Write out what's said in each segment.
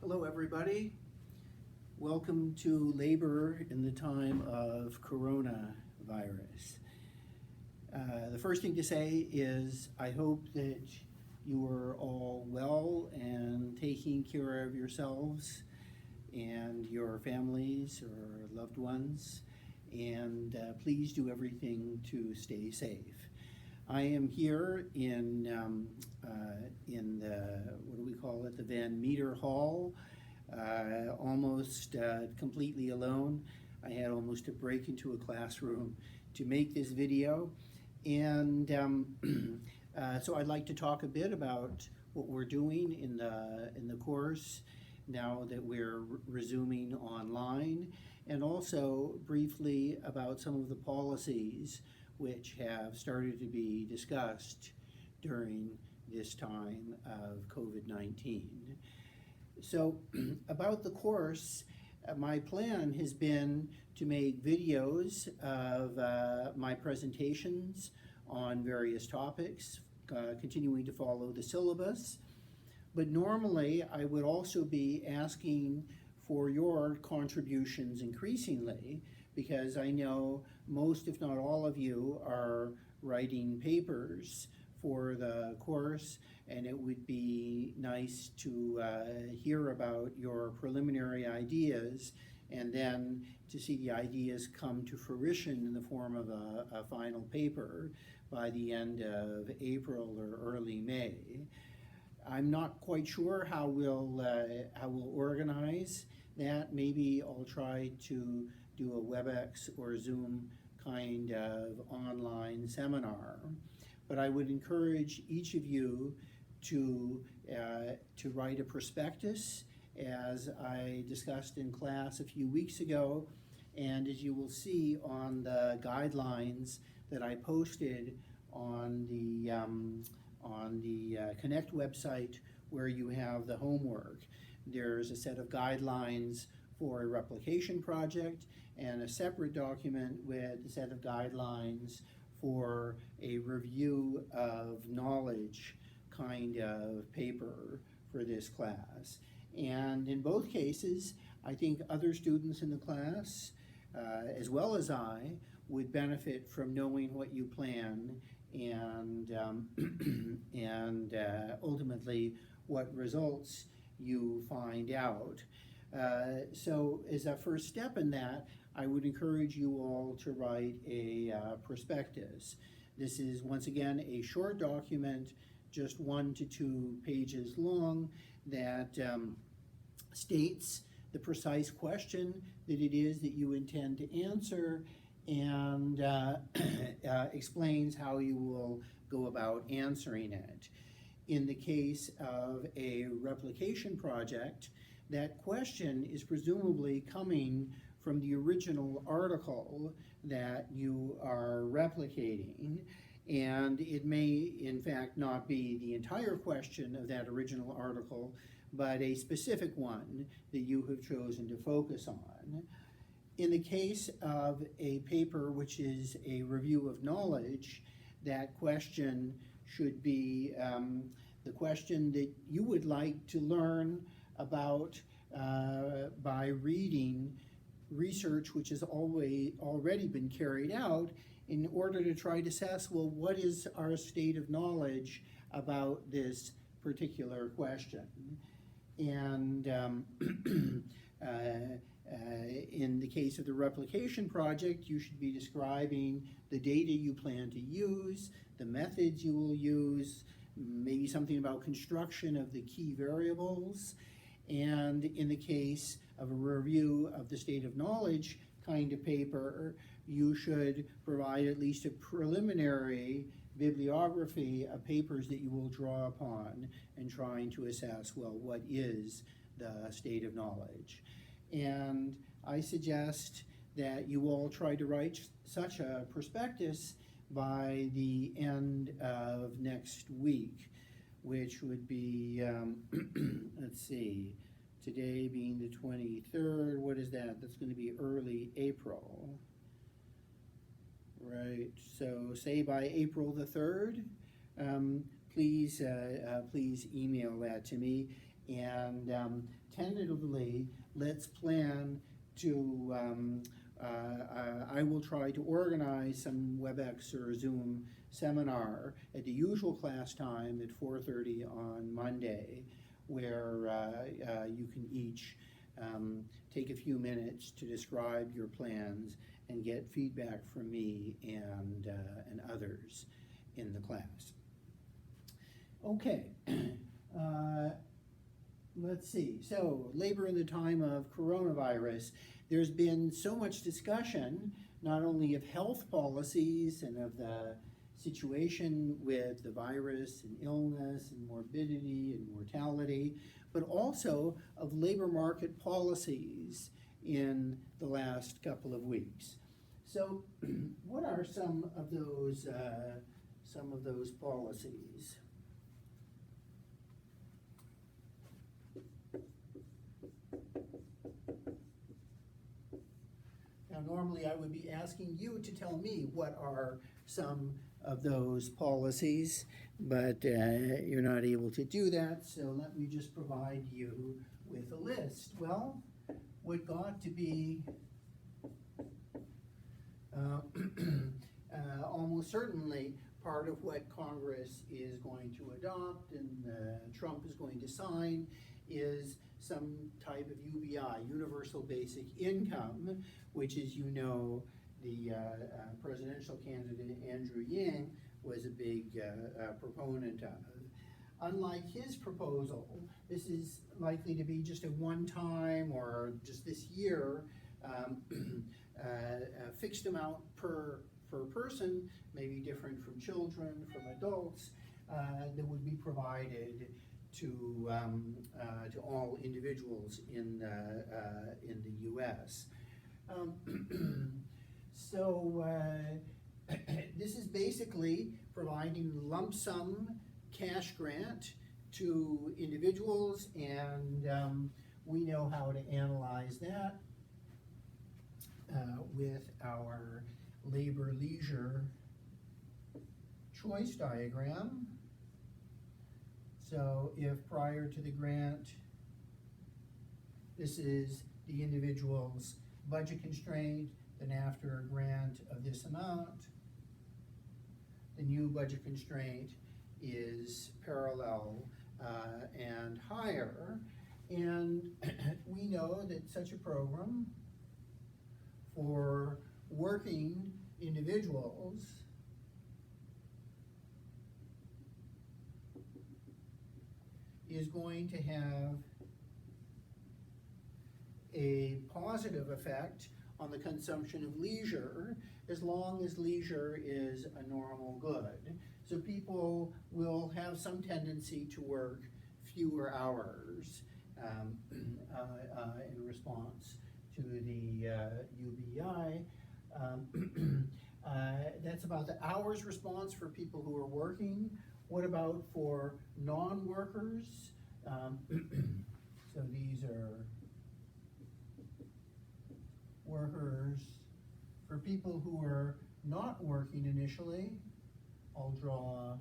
Hello, everybody. Welcome to Labor in the Time of Coronavirus. The first thing to say is I hope that you are all well and taking care of yourselves and your families or loved ones, and please do everything to stay safe. I am here in the, what do we call it, the Van Meter Hall, almost completely alone. I had almost to break into a classroom to make this video. And so I'd like to talk a bit about what we're doing in the course now that we're resuming online, and also briefly about some of the policies which have started to be discussed during this time of COVID-19. So about the course, my plan has been to make videos of my presentations on various topics, continuing to follow the syllabus. But normally I would also be asking for your contributions increasingly, because I know most, if not all of you, are writing papers for the course, and it would be nice to hear about your preliminary ideas and then to see the ideas come to fruition in the form of a final paper by the end of April or early May. I'm not quite sure how we'll organize that. Maybe I'll try to do a WebEx or Zoom kind of online seminar. But I would encourage each of you to write a prospectus, as I discussed in class a few weeks ago, and as you will see on the guidelines that I posted on the Connect website, where you have the homework. There's a set of guidelines for a replication project and a separate document with a set of guidelines for a review of knowledge kind of paper for this class. And in both cases, I think other students in the class, as well as I, would benefit from knowing what you plan and ultimately what results you find out. So as a first step in that, I would encourage you all to write a prospectus. This is, once again, a short document, just 1 to 2 pages long, that states the precise question that it is that you intend to answer, and explains how you will go about answering it. In the case of a replication project, that question is presumably coming from the original article that you are replicating, and it may in fact not be the entire question of that original article, but a specific one that you have chosen to focus on. In the case of a paper which is a review of knowledge, that question should be the question that you would like to learn about by reading research which has already been carried out, in order to try to assess, well, what is our state of knowledge about this particular question? And in the case of the replication project, you should be describing the data you plan to use, the methods you will use, maybe something about construction of the key variables. And in the case of a review of the state of knowledge kind of paper, you should provide at least a preliminary bibliography of papers that you will draw upon in trying to assess, well, what is the state of knowledge? And I suggest that you all try to write such a prospectus by the end of next week, which would be, let's see, today being the 23rd, what is that? That's going to be early April. Right, so say by April the 3rd, please email that to me. And tentatively, let's plan to, I will try to organize some WebEx or Zoom seminar at the usual class time at 4:30 on Monday, where you can each take a few minutes to describe your plans and get feedback from me and others in the class. Okay, let's see. So, labor in the time of coronavirus. There's been so much discussion, not only of health policies and of the situation with the virus and illness and morbidity and mortality, but also of labor market policies in the last couple of weeks. So, what are some of those policies? Now, normally I would be asking you to tell me what are some of those policies, but you're not able to do that, so let me just provide you with a list. Well, what got to be almost certainly part of what Congress is going to adopt and Trump is going to sign is some type of UBI, Universal Basic Income, which, as you know, the presidential candidate Andrew Yang was a big proponent of. Unlike his proposal, this is likely to be just a one-time or just this year a fixed amount per person, maybe different from children, from adults, that would be provided to all individuals in the U.S. So this is basically providing lump sum cash grant to individuals, and we know how to analyze that with our labor-leisure choice diagram. So if prior to the grant, this is the individual's budget constraint, then after a grant of this amount, the new budget constraint is parallel and higher. And we know that such a program for working individuals is going to have a positive effect on the consumption of leisure, as long as leisure is a normal good. So people will have some tendency to work fewer hours in response to the UBI. That's about the hours response for people who are working. What about for non-workers? So these are workers. For people who are not working initially, I'll draw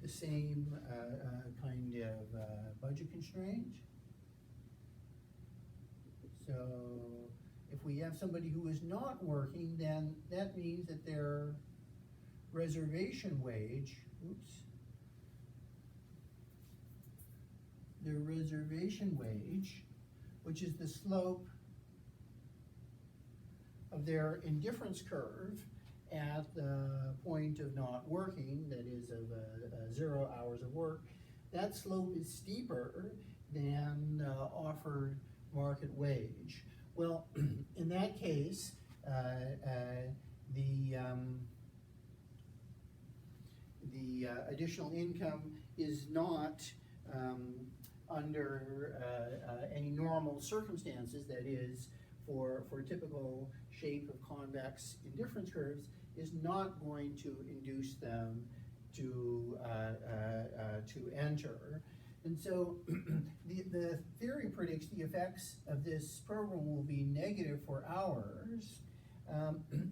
the same kind of budget constraint. So if we have somebody who is not working, then that means that their reservation wage, their reservation wage, which is the slope of their indifference curve at the point of not working, that is of 0 hours of work, that slope is steeper than offered market wage. Well, in that case, the additional income is not under any normal circumstances, that is, for typical shape of convex indifference curves, is not going to induce them to enter. And so the theory predicts the effects of this program will be negative for hours,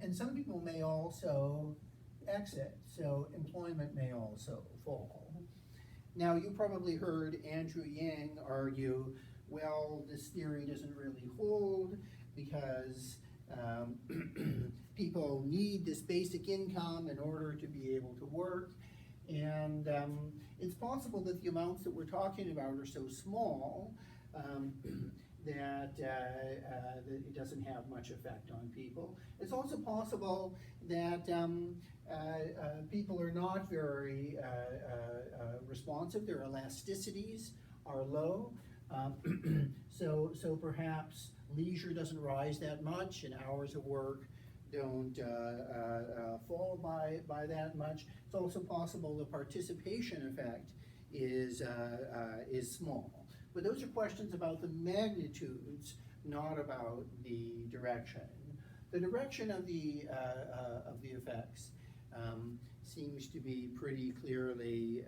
and some people may also exit, so employment may also fall. Now, you probably heard Andrew Yang argue, well, this theory doesn't really hold because people need this basic income in order to be able to work. And it's possible that the amounts that we're talking about are so small that it doesn't have much effect on people. It's also possible that people are not very responsive. Their elasticities are low. So perhaps leisure doesn't rise that much and hours of work don't fall by that much. It's also possible the participation effect is small. But those are questions about the magnitudes, not about the direction. The direction of the effects seems to be pretty clearly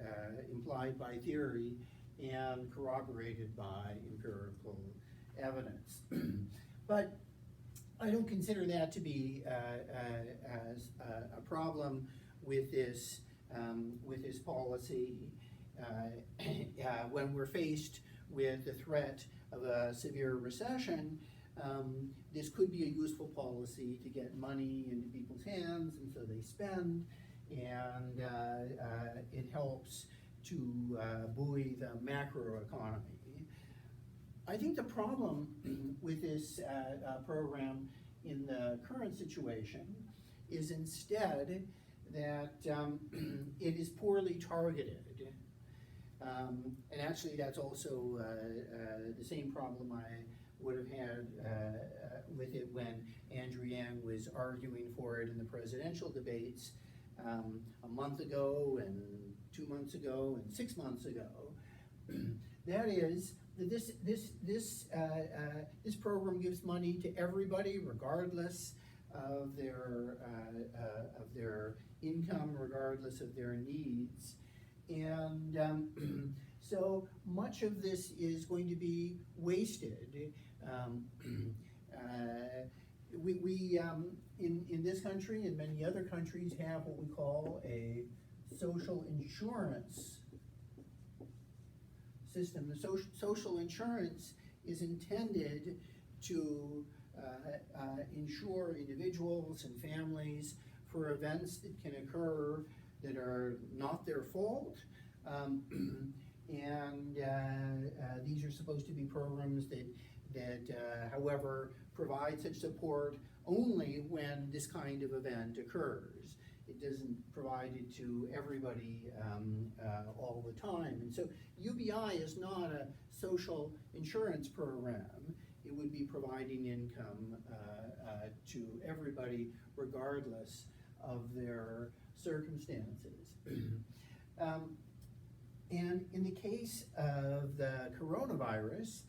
implied by theory and corroborated by empirical evidence. But I don't consider that to be as a problem with this policy when we're faced with the threat of a severe recession. This could be a useful policy to get money into people's hands, and so they spend, and it helps to buoy the macroeconomy. I think the problem with this program in the current situation is instead that it is poorly targeted. And actually that's also the same problem I would have had with it when Andrew Yang was arguing for it in the presidential debates a month ago and 2 months ago and 6 months ago. That is, that this program gives money to everybody regardless of their income, regardless of their needs. And so much of this is going to be wasted. We in this country and many other countries have what we call a social insurance system. The social insurance is intended to insure individuals and families for events that can occur that are not their fault. And these are supposed to be programs that however, provide such support only when this kind of event occurs. It doesn't provide it to everybody all the time. And so UBI is not a social insurance program. It would be providing income to everybody regardless of their circumstances. And in the case of the coronavirus,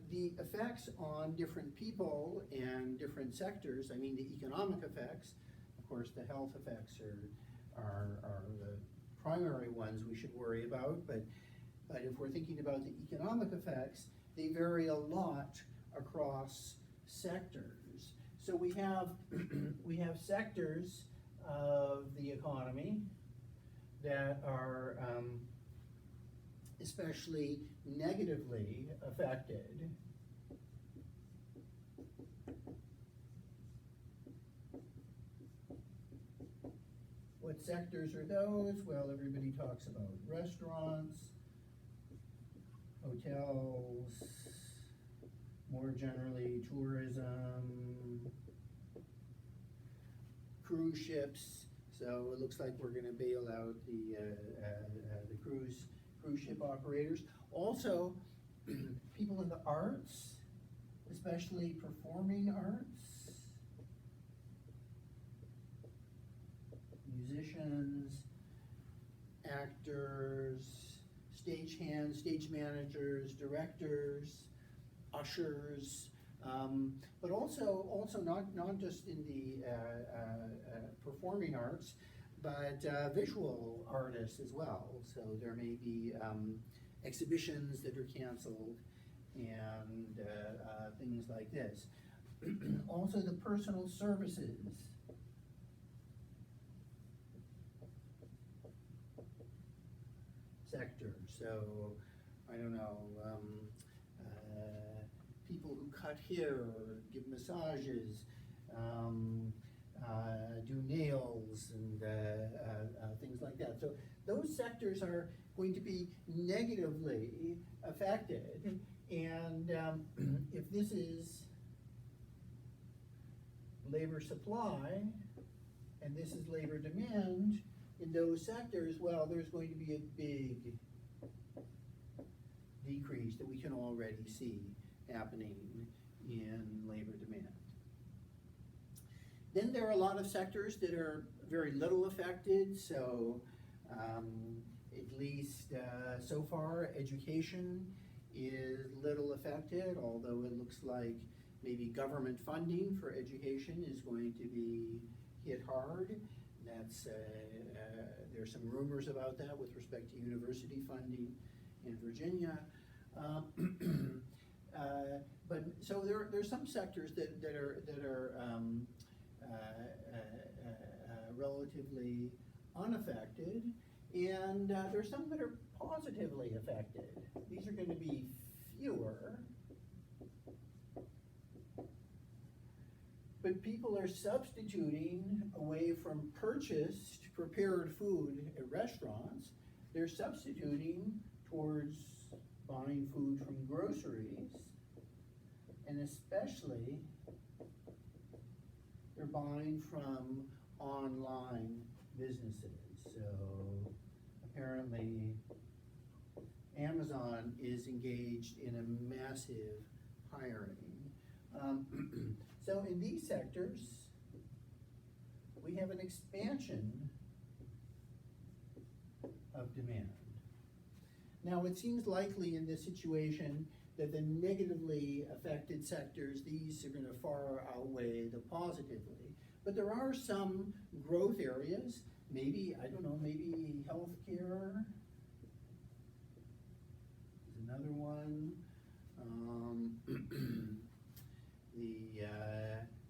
the effects on different people and different sectors, I mean the economic effects, of course the health effects are the primary ones we should worry about, but if we're thinking about the economic effects, they vary a lot across sectors. So we have sectors of the economy that are especially negatively affected. What sectors are those? Well, everybody talks about restaurants, hotels, more generally tourism, cruise ships. So it looks like we're going to bail out the cruise ship operators. Also, people in the arts, especially performing arts, musicians, actors, stagehands, stage managers, directors, ushers, but also not just in the performing arts, but visual artists as well. So there may be exhibitions that are canceled and things like this. Also the personal services. sector. So, I don't know, people who cut hair, or give massages, do nails and things like that. So those sectors are going to be negatively affected. And if this is labor supply and this is labor demand in those sectors, well, there's going to be a big decrease that we can already see happening in labor demand. Then there are a lot of sectors that are very little affected. So at least so far, education is little affected, although it looks like maybe government funding for education is going to be hit hard. That's there's some rumors about that with respect to university funding in Virginia. But so there's some sectors that are relatively unaffected, and there's some that are positively affected. These are going to be fewer, but people are substituting away from purchased prepared food at restaurants. They're substituting towards buying food from groceries, and especially they're buying from online businesses. So apparently Amazon is engaged in a massive hiring. So in these sectors, we have an expansion of demand. Now, it seems likely in this situation that the negatively affected sectors, these are going to far outweigh the positively. But there are some growth areas, maybe, I don't know, maybe healthcare is another one.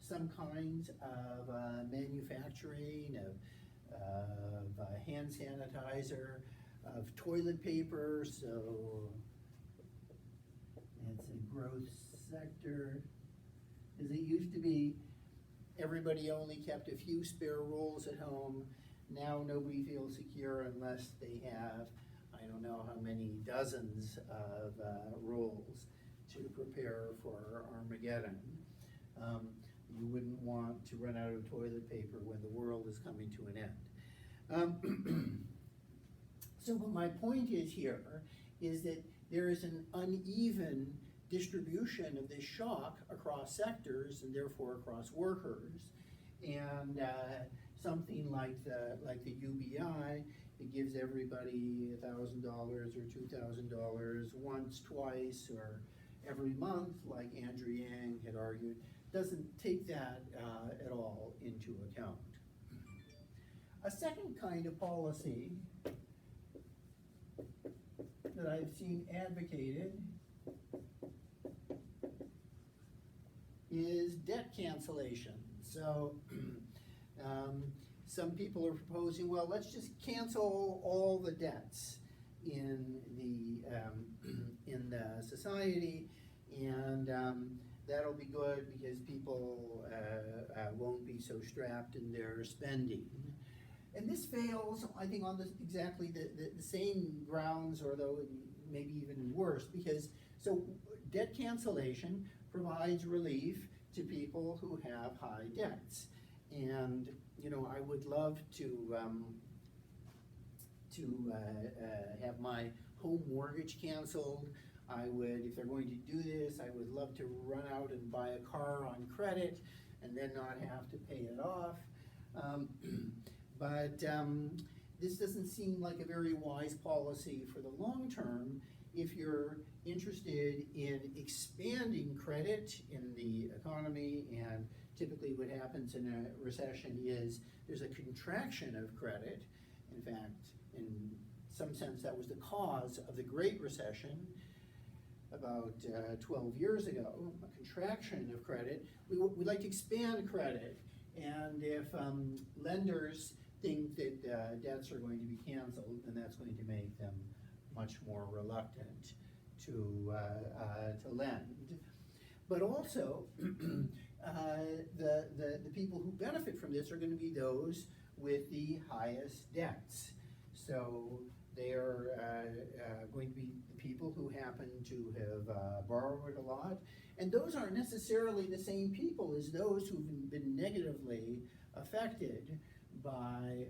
Some kinds of manufacturing, of hand sanitizer, of toilet paper, so it's a growth sector. As it used to be, everybody only kept a few spare rolls at home. Now nobody feels secure unless they have, I don't know how many dozens of rolls to prepare for Armageddon. You wouldn't want to run out of toilet paper when the world is coming to an end. So what my point is here is that there is an uneven distribution of this shock across sectors and therefore across workers. And something like the UBI, it gives everybody $1,000 or $2,000 once, twice, or every month, like Andrew Yang had argued, doesn't take that at all into account. A second kind of policy that I've seen advocated is debt cancellation. So some people are proposing, well, let's just cancel all the debts in the society, and that'll be good because people won't be so strapped in their spending. And this fails, I think, on exactly the same grounds, or though maybe even worse, because so debt cancellation provides relief to people who have high debts. And you know, I would love to have my home mortgage canceled. I would, if they're going to do this, I would love to run out and buy a car on credit and then not have to pay it off. But this doesn't seem like a very wise policy for the long term if you're interested in expanding credit in the economy. And typically what happens in a recession is there's a contraction of credit. In fact, in some sense, that was the cause of the Great Recession about 12 years ago, a contraction of credit. We'd like to expand credit. And if lenders think that debts are going to be canceled, then that's going to make them much more reluctant to lend. But also, the people who benefit from this are going to be those with the highest debts. So they are going to be the people who happen to have borrowed a lot, and those aren't necessarily the same people as those who've been negatively affected by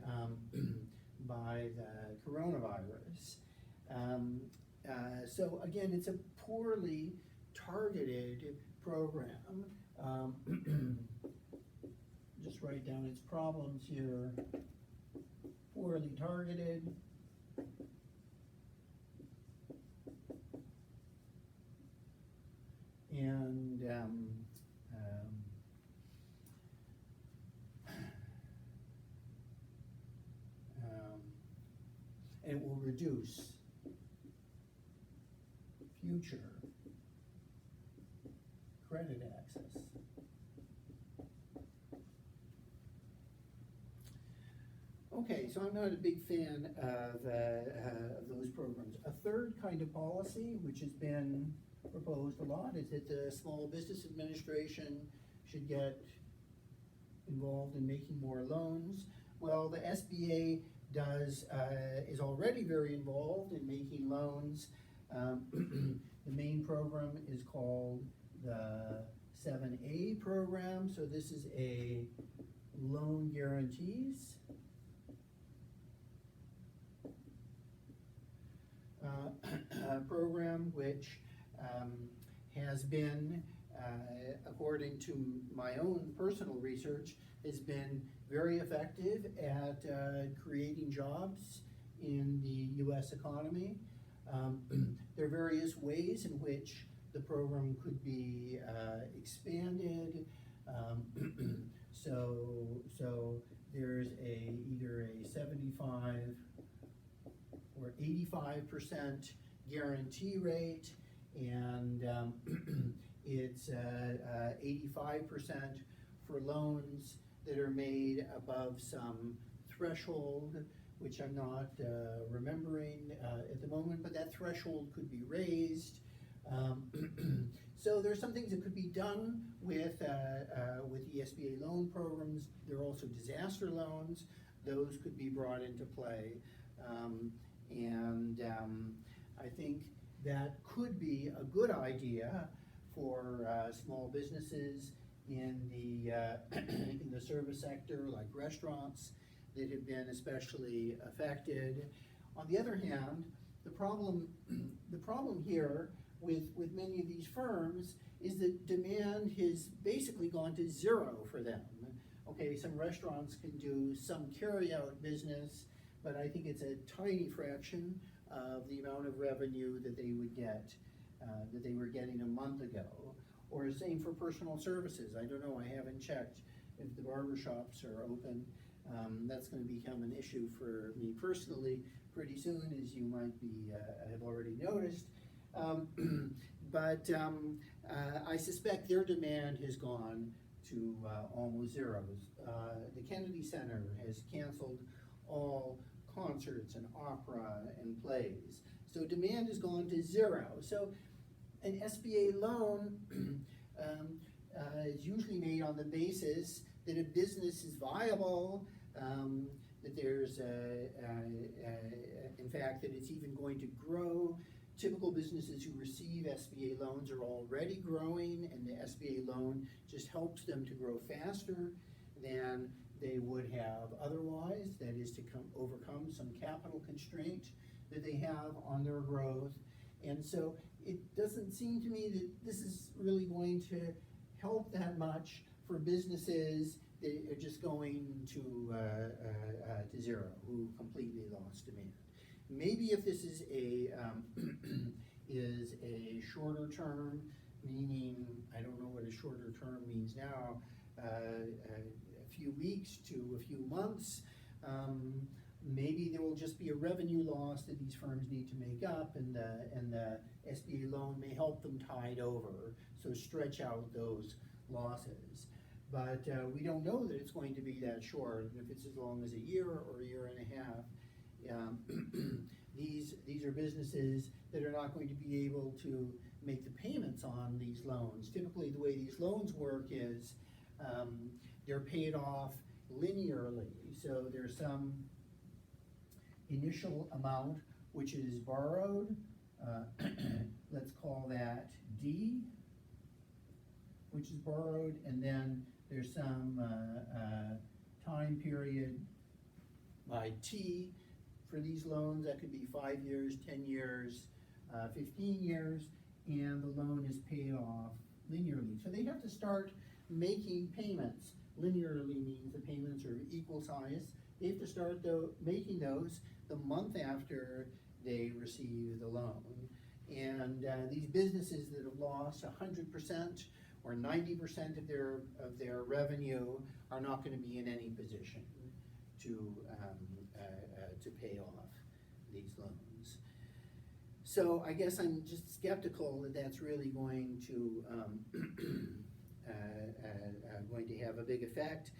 by the coronavirus. So again, it's a poorly targeted program. Just write down its problems here. Poorly targeted. And it will reduce future credit access. Okay, so I'm not a big fan of those programs. A third kind of policy, which has been proposed a lot, is that the Small Business Administration should get involved in making more loans. Well, the SBA is already very involved in making loans. The main program is called the 7A program. So this is a loan guarantees. Program which has been, according to my own personal research, has been very effective at creating jobs in the U.S. economy. There are various ways in which the program could be expanded. So there's either a 75 or 85% guarantee rate, and it's 85% for loans that are made above some threshold, which I'm not remembering at the moment, but that threshold could be raised. So there's some things that could be done with the SBA loan programs. There are also disaster loans. Those could be brought into play. I think that could be a good idea for small businesses in the service sector, like restaurants, that have been especially affected. On the other hand, the problem here with many of these firms is that demand has basically gone to zero for them. Okay, some restaurants can do some carry-out business, but I think it's a tiny fraction of the amount of revenue that they would get, that they were getting a month ago. Or same for personal services. I don't know, I haven't checked if the barber shops are open. That's going to become an issue for me personally pretty soon, as you might be have already noticed. But I suspect their demand has gone to almost zero. The Kennedy Center has canceled all concerts and opera and plays. So demand has gone to zero. So an SBA loan is usually made on the basis that a business is viable, that there's in fact, that it's even going to grow. Typical businesses who receive SBA loans are already growing, and the SBA loan just helps them to grow faster than they would have otherwise. That is to overcome some capital constraint that they have on their growth. And so it doesn't seem to me that this is really going to help that much for businesses that are just going to zero, who completely lost demand. Maybe if this is a shorter term, meaning, I don't know what a shorter term means now, a few weeks to a few months, maybe there will just be a revenue loss that these firms need to make up, and the SBA loan may help them tide over, so stretch out those losses. But we don't know that it's going to be that short. If it's as long as a year or a year and a half, these these are businesses that are not going to be able to make the payments on these loans. Typically, the way these loans work is they're paid off linearly. So there's some initial amount which is borrowed. Let's call that D, which is borrowed, and then there's some time period by T for these loans. That could be 5 years, 10 years, 15 years, and the loan is paid off linearly. So they have to start making payments. Linearly means the payments are equal size. They have to start making those the month after they receive the loan. And these businesses that have lost 100% or 90% of their revenue are not going to be in any position to pay off these loans. So I guess I'm just skeptical that that's really going to have a big effect,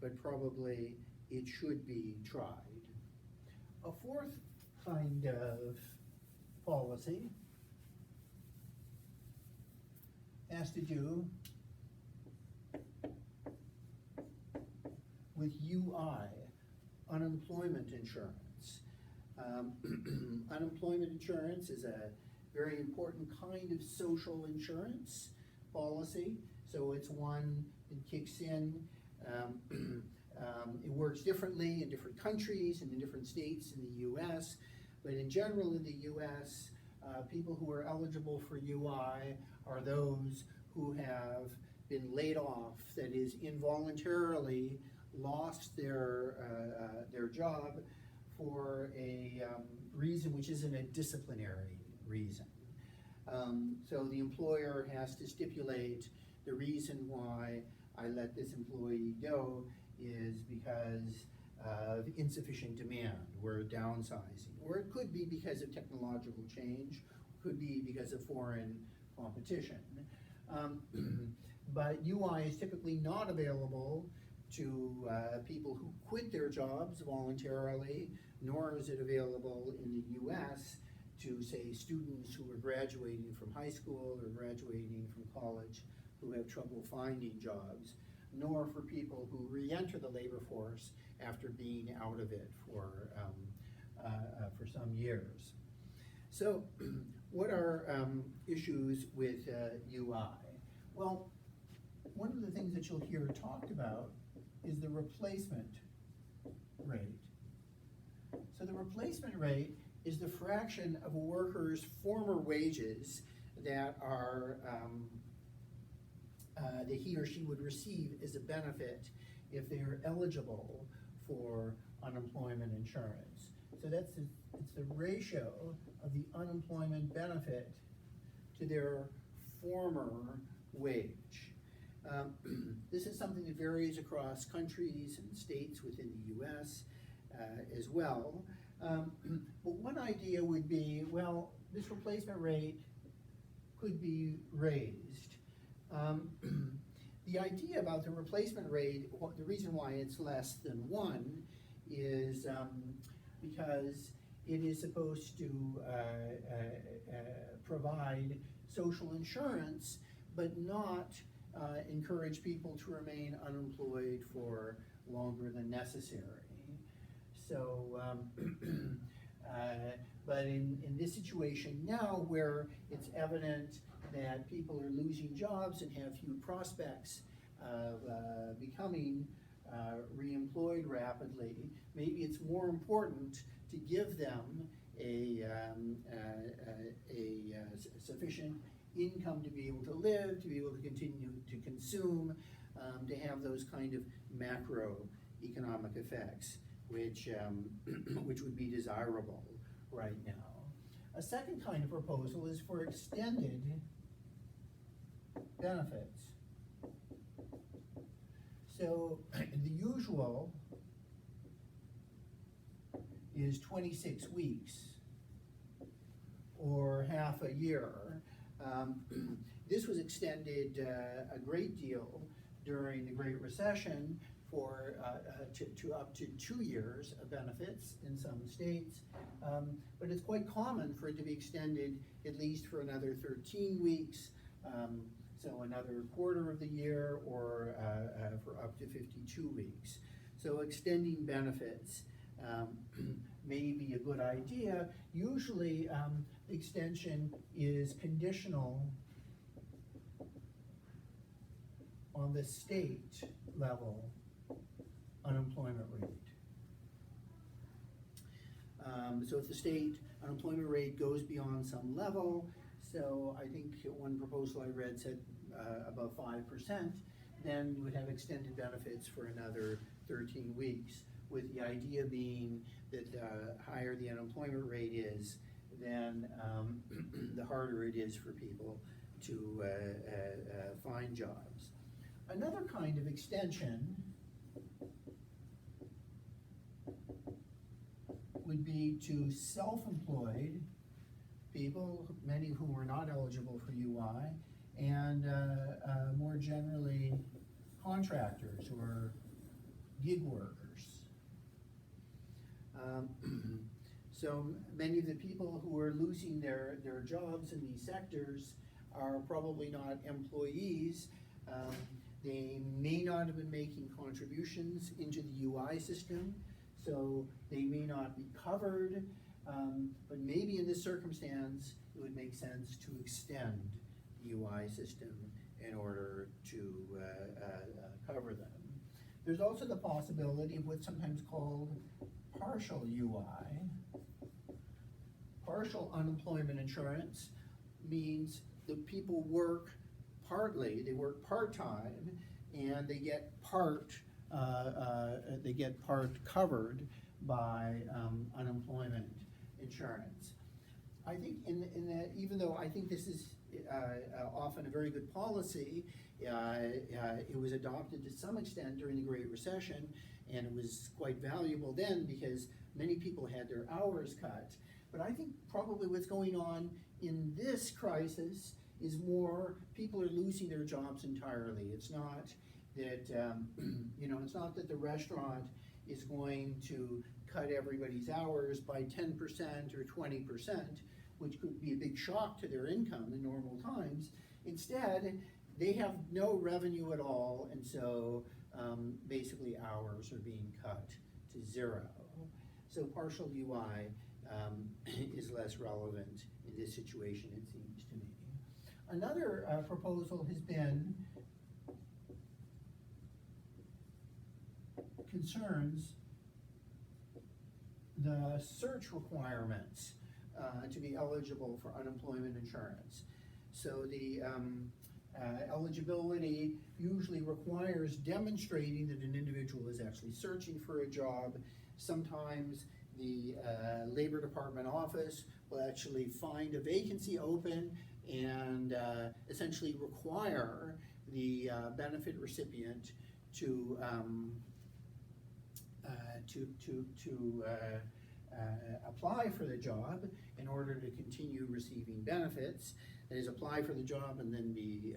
but probably it should be tried. A fourth kind of policy has to do with UI, unemployment insurance. Unemployment insurance is a very important kind of social insurance policy. So it's one that kicks in. It works differently in different countries and in different states in the US, but in general in the US, people who are eligible for UI are those who have been laid off, that is, involuntarily lost their job for a reason which isn't a disciplinary reason. So the employer has to stipulate the reason why I let this employee go is because of insufficient demand, we're downsizing. Or it could be because of technological change, could be because of foreign competition. But UI is typically not available to people who quit their jobs voluntarily, nor is it available in the US to, say, students who are graduating from high school or graduating from college who have trouble finding jobs, nor for people who re-enter the labor force after being out of it for some years. So what are issues with UI? Well, one of the things that you'll hear talked about is the replacement rate. So the replacement rate is the fraction of a worker's former wages that are that he or she would receive as a benefit if they are eligible for unemployment insurance. So it's the ratio of the unemployment benefit to their former wage. This is something that varies across countries and states within the US as well. But one idea would be, well, this replacement rate could be raised. The idea about the replacement rate, the reason why it's less than 1 is because it is supposed to provide social insurance, but not encourage people to remain unemployed for longer than necessary. So, but in this situation now, where it's evident that people are losing jobs and have few prospects of becoming re-employed rapidly, maybe it's more important to give them a sufficient income to be able to live, to be able to continue to consume, to have those kind of macroeconomic effects, which would be desirable right now. A second kind of proposal is for extended benefits. So the usual is 26 weeks or half a year. This was extended a great deal during the Great Recession for to up to 2 years of benefits in some states, but it's quite common for it to be extended at least for another 13 weeks, so another quarter of the year, or for up to 52 weeks. So extending benefits may be a good idea. Usually, extension is conditional on the state level unemployment rate. So if the state unemployment rate goes beyond some level, so I think one proposal I read said above 5%, then you would have extended benefits for another 13 weeks, with the idea being that the higher the unemployment rate is, then the harder it is for people to find jobs. Another kind of extension would be to self-employed people, many who are not eligible for UI, and more generally contractors or gig workers. So many of the people who are losing their jobs in these sectors are probably not employees. They may not have been making contributions into the UI system, so they may not be covered, but maybe in this circumstance, it would make sense to extend the UI system in order to cover them. There's also the possibility of what's sometimes called partial UI. Partial unemployment insurance means that people work partly, they work part-time, and they get part covered by unemployment insurance. I think in that, even though I think this is often a very good policy, it was adopted to some extent during the Great Recession, and it was quite valuable then because many people had their hours cut. But I think probably what's going on in this crisis is more people are losing their jobs entirely. It's not that, it's not that the restaurant is going to cut everybody's hours by 10% or 20%, which could be a big shock to their income in normal times. Instead, they have no revenue at all, and so basically hours are being cut to zero. So partial UI is less relevant in this situation, it seems to me. Another proposal has been concerns the search requirements to be eligible for unemployment insurance. So the eligibility usually requires demonstrating that an individual is actually searching for a job. Sometimes the Labor Department office will actually find a vacancy open and essentially require the benefit recipient to apply for the job in order to continue receiving benefits. That is, apply for the job and then be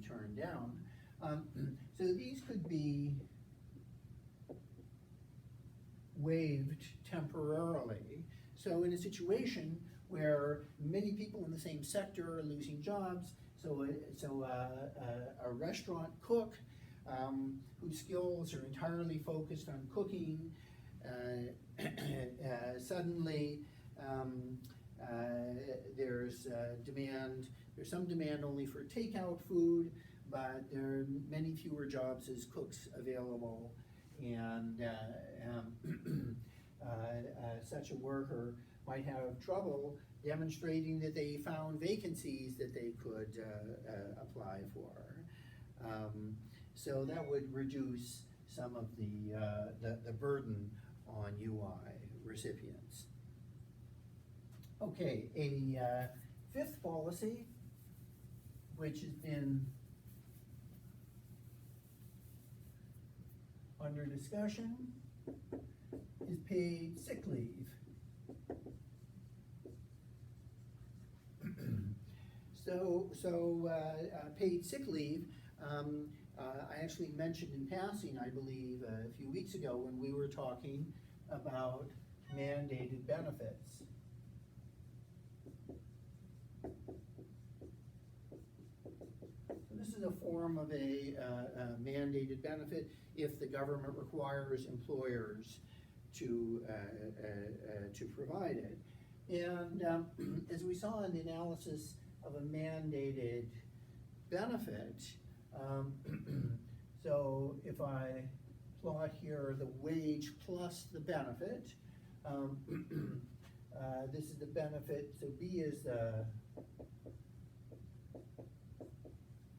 turned down. So these could be waived temporarily. So in a situation where many people in the same sector are losing jobs, so a restaurant cook whose skills are entirely focused on cooking, suddenly there's some demand only for takeout food, but there are many fewer jobs as cooks available, and such a worker might have trouble demonstrating that they found vacancies that they could apply for. So that would reduce some of the burden on UI recipients. Okay, a fifth policy, which has been under discussion, is paid sick leave. So paid sick leave I actually mentioned in passing, I believe, a few weeks ago when we were talking about mandated benefits. So this is a form of a mandated benefit if the government requires employers to provide it. And as we saw in the analysis of a mandated benefit, so if I plot here the wage plus the benefit, this is the benefit, so B is the,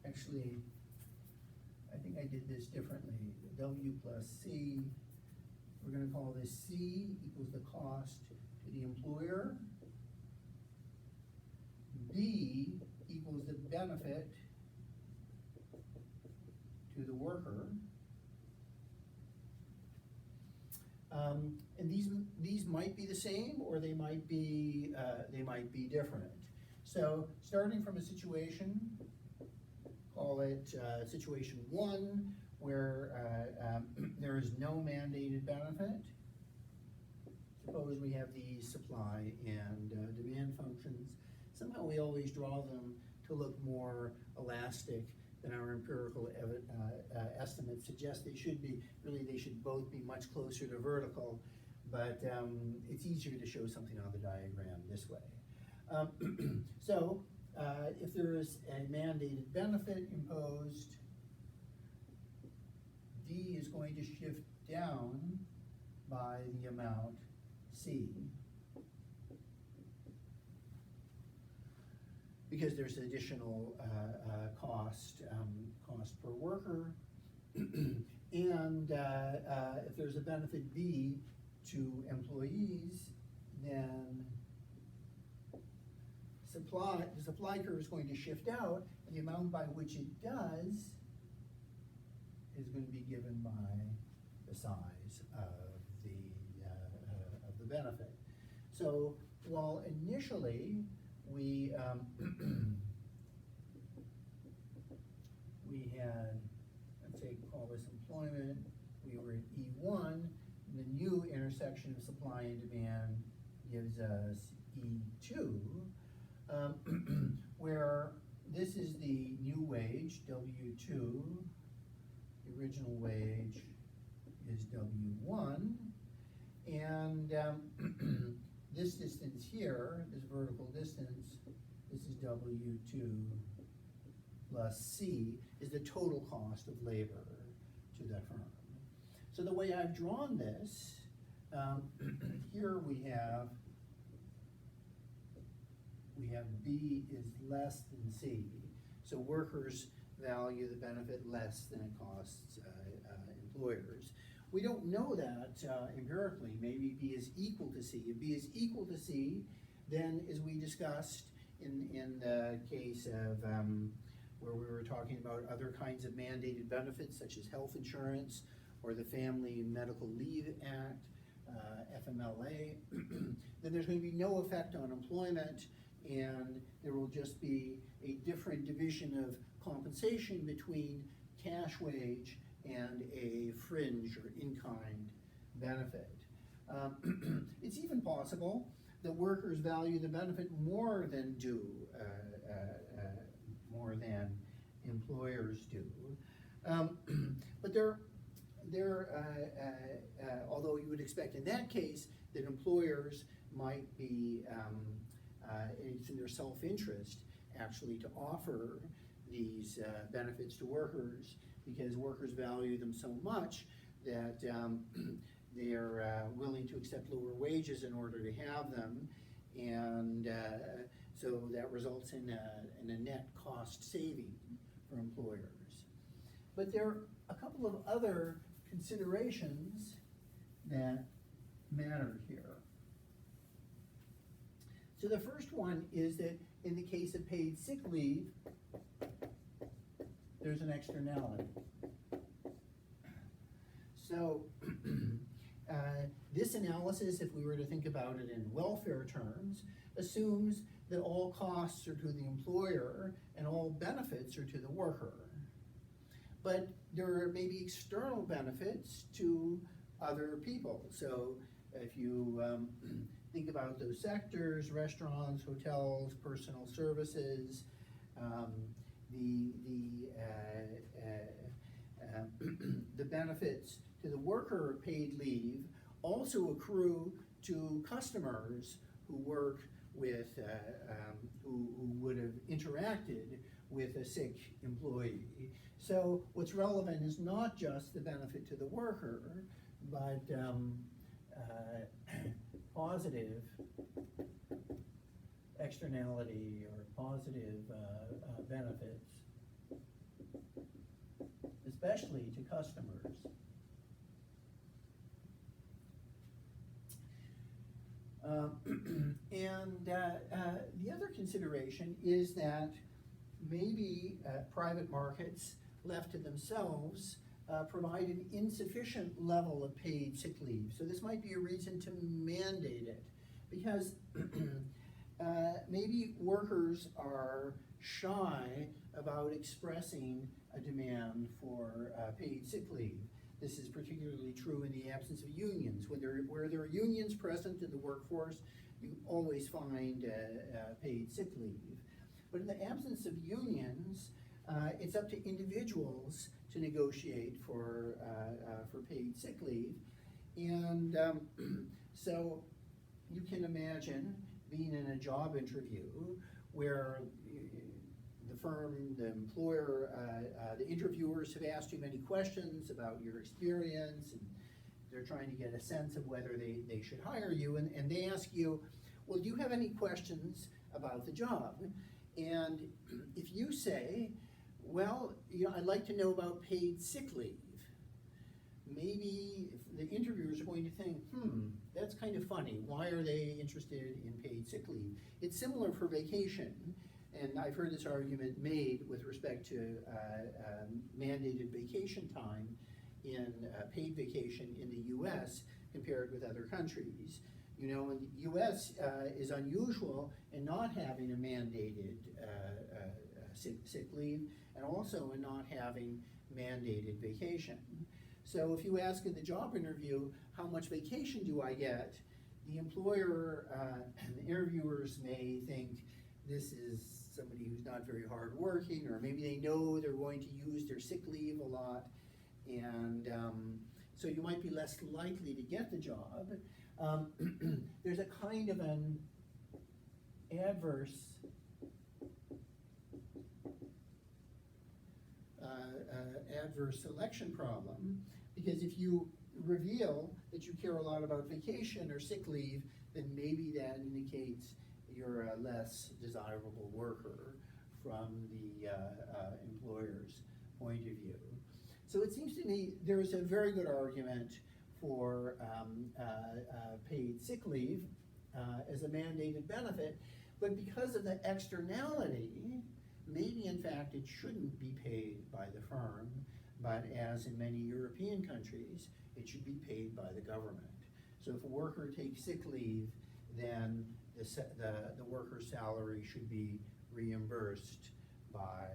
actually, I think I did this differently, W plus C, we're gonna call this C equals the cost to the employer, B equals the benefit to the worker. And these might be the same, or they might be different. So starting from a situation, call it situation 1, where there is no mandated benefit. Suppose we have these supply and demand functions. Somehow we always draw them to look more elastic than our empirical estimates suggest they should be. Really, they should both be much closer to vertical, but it's easier to show something on the diagram this way. So if there is a mandated benefit imposed, D is going to shift down by the amount C, because there's additional cost per worker. And if there's a benefit B to employees, then the supply curve is going to shift out, and the amount by which it does is going to be given by the size of the benefit. So while initially we we had, let's say, call this employment, we were at E1, and the new intersection of supply and demand gives us E2, where this is the new wage, W2, the original wage is W1, and this distance here, this vertical distance, this is W2 plus C, is the total cost of labor to that firm. So the way I've drawn this, here we have B is less than C. So workers value the benefit less than it costs employers. We don't know that empirically. Maybe B is equal to C. If B is equal to C, then as we discussed in the case of where we were talking about other kinds of mandated benefits such as health insurance or the Family Medical Leave Act, FMLA, then there's going to be no effect on employment, and there will just be a different division of compensation between cash wage and a fringe or in-kind benefit. It's even possible that workers value the benefit more than employers do. But although you would expect in that case that employers might be, it's in their self-interest actually to offer these benefits to workers, because workers value them so much that they're willing to accept lower wages in order to have them, and so that results in a net cost saving for employers. But there are a couple of other considerations that matter here. So the first one is that in the case of paid sick leave, there's an externality. So this analysis, if we were to think about it in welfare terms, assumes that all costs are to the employer and all benefits are to the worker. but there may be external benefits to other people. So if you think about those sectors, restaurants, hotels, personal services, the benefits to the worker of paid leave also accrue to customers who work with, who would have interacted with a sick employee. So what's relevant is not just the benefit to the worker, but positive externality or positive benefits, especially to customers. And the other consideration is that maybe private markets left to themselves provide an insufficient level of paid sick leave. So this might be a reason to mandate it, because maybe workers are shy about expressing a demand for paid sick leave. This is particularly true in the absence of unions. Where there are unions present in the workforce, you always find paid sick leave. But in the absence of unions, it's up to individuals to negotiate for paid sick leave. And so you can imagine being in a job interview where the firm, the employer, the interviewers have asked you many questions about your experience, and they're trying to get a sense of whether they should hire you, and they ask you, well, do you have any questions about the job? And if you say, well, I'd like to know about paid sick leave, maybe the interviewers are going to think, that's kind of funny. Why are they interested in paid sick leave? It's similar for vacation. And I've heard this argument made with respect to mandated vacation time in paid vacation in the US compared with other countries. You know, in the US is unusual in not having a mandated sick leave, and also in not having mandated vacation. So if you ask in the job interview, how much vacation do I get? The employer and the interviewers may think this is somebody who's not very hardworking, or maybe they know they're going to use their sick leave a lot, and so you might be less likely to get the job. There's a kind of an adverse selection problem, because if you reveal that you care a lot about vacation or sick leave, then maybe that indicates you're a less desirable worker from the employer's point of view. So it seems to me there's a very good argument for paid sick leave as a mandated benefit, but because of the externality, maybe in fact it shouldn't be paid by the firm, but as in many European countries, it should be paid by the government. So if a worker takes sick leave, then the worker's salary should be reimbursed by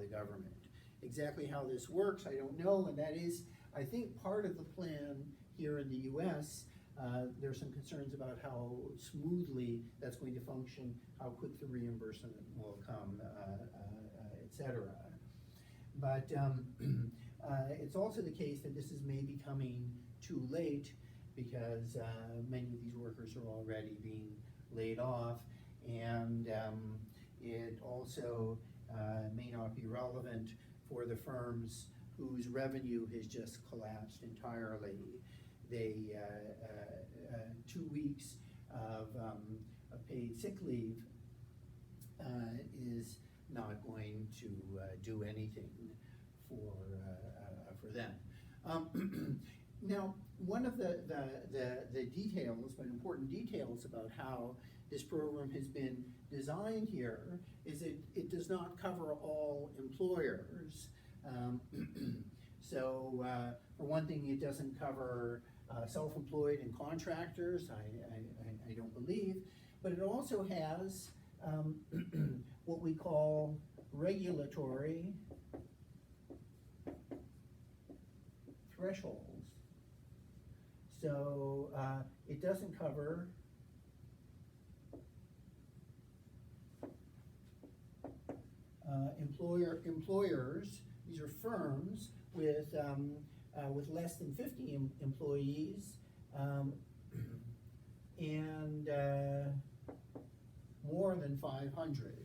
the government. Exactly how this works, I don't know, and that is, I think, part of the plan here in the US. There's some concerns about how smoothly that's going to function, how quick the reimbursement will come, et cetera. But it's also the case that this is maybe coming too late, because many of these workers are already being laid off, and it also may not be relevant for the firms whose revenue has just collapsed entirely. They 2 weeks of paid sick leave is not going to do anything for them. Now, one of the details, but important details about how this program has been designed here is it does not cover all employers. So for one thing, it doesn't cover self-employed and contractors, I don't believe, but it also has what we call regulatory thresholds. So it doesn't cover employers. These are firms with less than 50 employees and more than 500.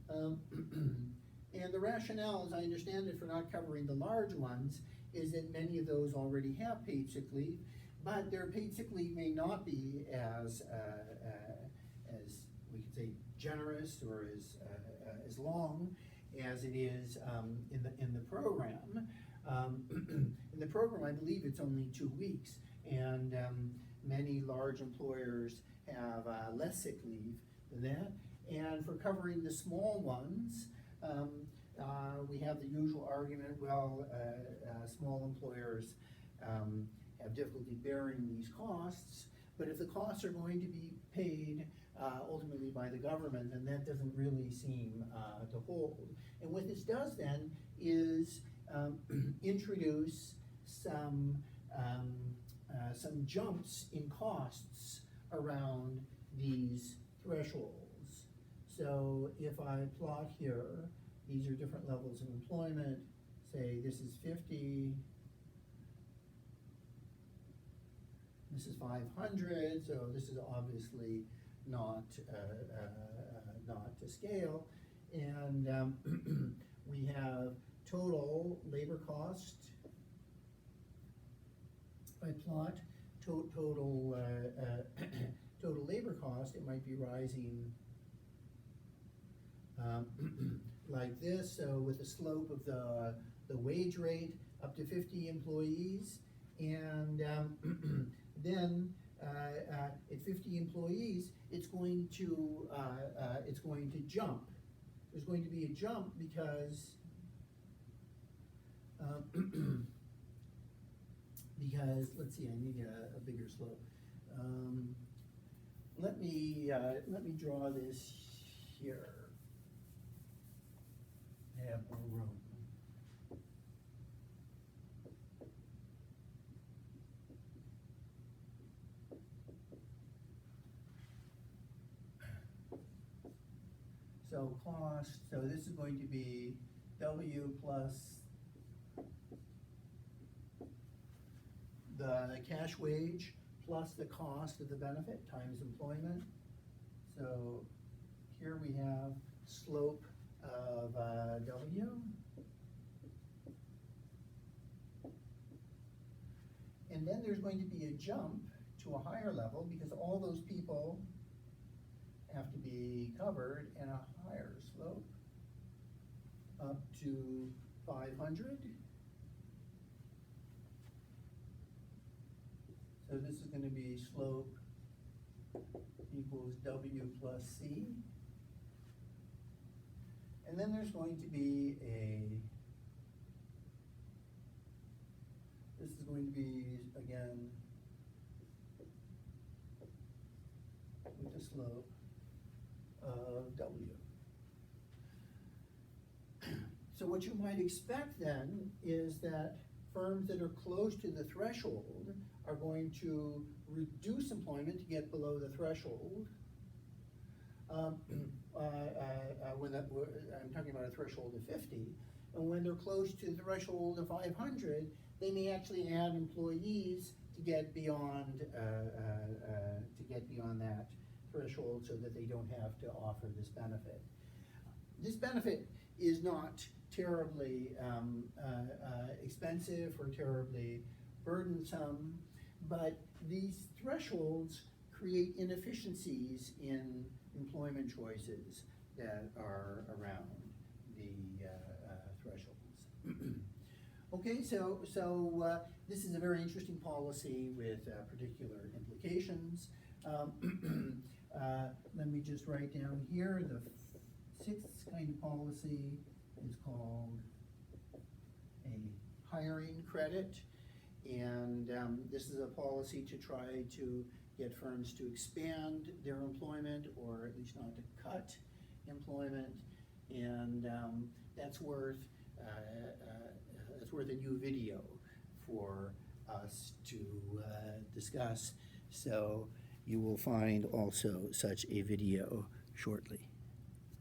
And the rationale, as I understand it, for not covering the large ones is that many of those already have paid sick leave, but their paid sick leave may not be as we could say generous or as long as it is in the program. In the program, I believe it's only 2 weeks, and many large employers have less sick leave than that. And for covering the small ones, we have the usual argument, well, small employers have difficulty bearing these costs, but if the costs are going to be paid ultimately by the government, then that doesn't really seem to hold. And what this does then is introduce some jumps in costs around these thresholds. So if I plot here, these are different levels of employment. Say this is 50, this is 500, so this is obviously not to scale. And we have total labor cost. If I plot total labor cost, it might be rising like this, so with the slope of the wage rate up to 50 employees, and then at 50 employees, it's going to jump. There's going to be a jump because let's see, I need a bigger slope. Let me draw this here. I have more room. So cost, so this is going to be W plus the cash wage plus the cost of the benefit times employment. So here we have slope of W. And then there's going to be a jump to a higher level because all those people have to be covered in a higher slope up to 500. So this is going to be slope equals W plus C. And then there's going to be this is going to be, again, with the slope of W. So what you might expect then is that firms that are close to the threshold are going to reduce employment to get below the threshold. I'm talking about a threshold of 50, and when they're close to the threshold of 500, they may actually add employees to get beyond that threshold, so that they don't have to offer this benefit. This benefit is not terribly expensive or terribly burdensome, but these thresholds create inefficiencies in employment choices that are around the thresholds. Okay, so this is a very interesting policy with particular implications. Let me just write down here, the sixth kind of policy is called a hiring credit. And this is a policy to try to get firms to expand their employment, or at least not to cut employment. And that's worth a new video for us to discuss. So you will find also such a video shortly.